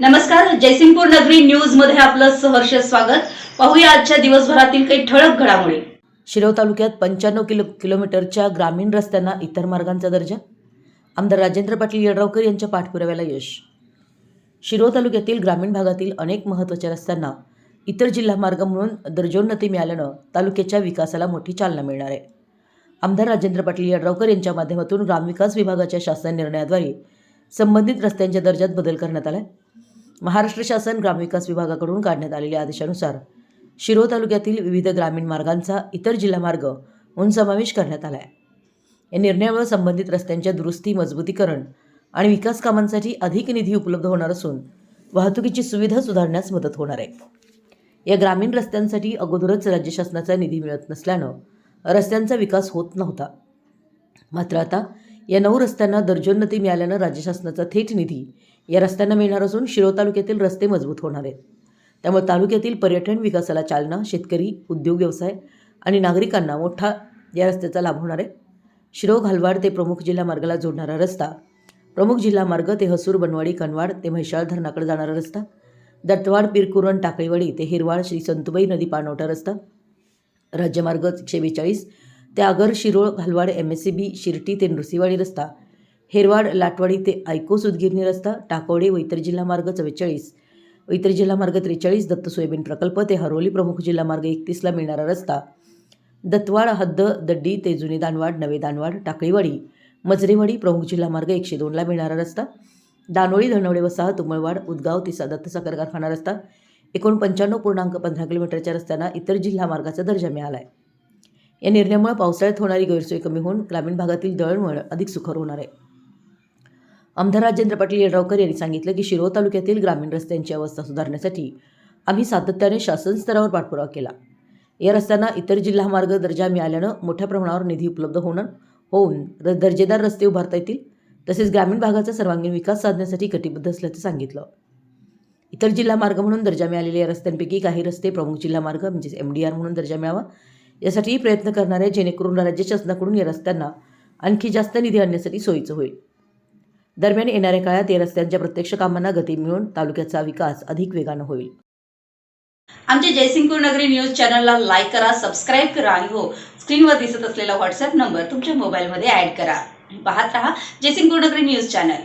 नमस्कार, जयसिंगपूर नगरी न्यूज मध्ये आपलं सहर्ष स्वागत। पाहूया आजच्या दिवसभरातील काही ठळक घडामोडी। शिरोळ तालुक्यात 95 किलोमीटरच्या ग्रामीण रस्त्यांना इतर मार्गांचा दर्जा। आमदार राजेंद्र पाटील यड्रावकर यांच्या पाठपुराव्याला यश। शिरोळ तालुक्यातील ग्रामीण भागातील अनेक महत्त्वाच्या रस्त्यांना इतर जिल्हा मार्ग म्हणून दर्जोन्नती मिळाल्यानं तालुक्याच्या विकासाला मोठी चालना मिळणार आहे। आमदार राजेंद्र पाटील यड्रावकर यांच्या माध्यमातून ग्रामविकास विभागाच्या शासन निर्णयाद्वारे संबंधित रस्त्यांच्या दर्जात बदल करण्यात आला आहे। महाराष्ट्र शासन ग्रामविकास विभागाकडून काढण्यात आलेल्या आदेशानुसार शिरोळ तालुक्यातील विविध ग्रामीण मार्गांचा इतर जिल्हा मार्ग म्हणून समावेश करण्यात आला आहे। या निर्णयामुळे संबंधित रस्त्यांच्या दुरुस्ती, मजबूतीकरण आणि विकास कामांसाठी अधिक निधी उपलब्ध होणार असून वाहतुकीची सुविधा सुधारण्यास मदत होणार आहे। या ग्रामीण रस्त्यांसाठी अगोदरच राज्य शासनाचा निधी मिळत नसल्यानं रस्त्यांचा विकास होत नव्हता। मात्र आता या 9 रस्त्यांना दर्जोन्नती मिळाल्यानं राज्य शासनाचा थेट निधी या रस्त्यांना मिळणार असून शिरोळ तालुक्यातील रस्ते मजबूत होणार आहेत। त्यामुळे तालुक्यातील पर्यटन विकासाला चालना, शेतकरी, उद्योग व्यवसाय आणि नागरिकांना मोठा या रस्त्याचा लाभ होणार आहे। शिरोळ घालवाड ते प्रमुख जिल्हा मार्गाला जोडणारा रस्ता, प्रमुख जिल्हा मार्ग ते हसूर, बनवाडी, कनवाड ते म्हैसाळ धरणाकडे जाणारा रस्ता, दत्तवाड, पिरकुरण, टाकळीवाडी ते हिरवाळ, श्री संतुबाई नदी पाणवठा रस्ता, राज्यमार्ग 142 ते आगर, शिरोळ घालवाड, MSCB, शिर्टी ते नृसिंहवाडी रस्ता, हेरवाड, लाटवाडी ते आयको सुदगिरणी रस्ता, टाकोडे व इतर जिल्हा मार्ग 44 व इतर जिल्हा मार्ग 43, दत्त सोयाबीन प्रकल्प ते हरोली प्रमुख जिल्हा मार्ग 31ला मिळणारा रस्ता, दत्तवाड, हद्द, दड्डी ते जुनी दानवाड, नवे दानवाड, टाकळीवाडी, मजरेवाडी प्रमुख जिल्हा मार्ग 102ला मिळणारा रस्ता, दानोळी, धनवडे वसाहत, उमळवाड, उदगाव ते दत्त साखर कारखाना रस्ता, एकूण 95.15 किलोमीटरच्या रस्त्यांना इतर जिल्हा मार्गाचा दर्जा मिळाला आहे। या निर्णयामुळे पावसाळ्यात होणारी गैरसोय कमी होऊन ग्रामीण भागातील दळणवळण अधिक सुकर होणार आहे। आमदार राजेंद्र पाटील यड्रावकर यांनी सांगितलं की शिरोळ तालुक्यातील ग्रामीण रस्त्यांची अवस्था सुधारण्यासाठी आम्ही सातत्याने शासन स्तरावर पाठपुरावा केला। या रस्त्यांना इतर जिल्हा मार्ग दर्जा मिळाल्यानं मोठ्या प्रमाणावर निधी उपलब्ध होऊन दर्जेदार रस्ते उभारता येतील, तसेच ग्रामीण भागाचा सर्वांगीण विकास साधण्यासाठी कटिबद्ध असल्याचं सांगितलं। इतर जिल्हा मार्ग म्हणून दर्जा मिळालेल्या या रस्त्यांपैकी काही रस्ते प्रमुख जिल्हा मार्ग म्हणजे MDR म्हणून दर्जा मिळावा यासाठी प्रयत्न करणार आहे, जेणेकरून राज्य शासनाकडून या रस्त्यांना आणखी जास्त निधी आणण्यासाठी सोयीचं होईल। दरम्यान येणाऱ्या काळात या रस्त्यांच्या प्रत्यक्ष कामांना गती मिळून तालुक्याचा विकास अधिक वेगानं होईल। आमच्या जयसिंगपूर नगरी न्यूज चॅनलला लाईक करा, सबस्क्राईब करा आणि हो, स्क्रीनवर दिसत असलेला व्हॉट्सअप नंबर तुमच्या मोबाईलमध्ये ॲड करा। पाहत रहा जयसिंगपूर नगरी न्यूज चॅनल।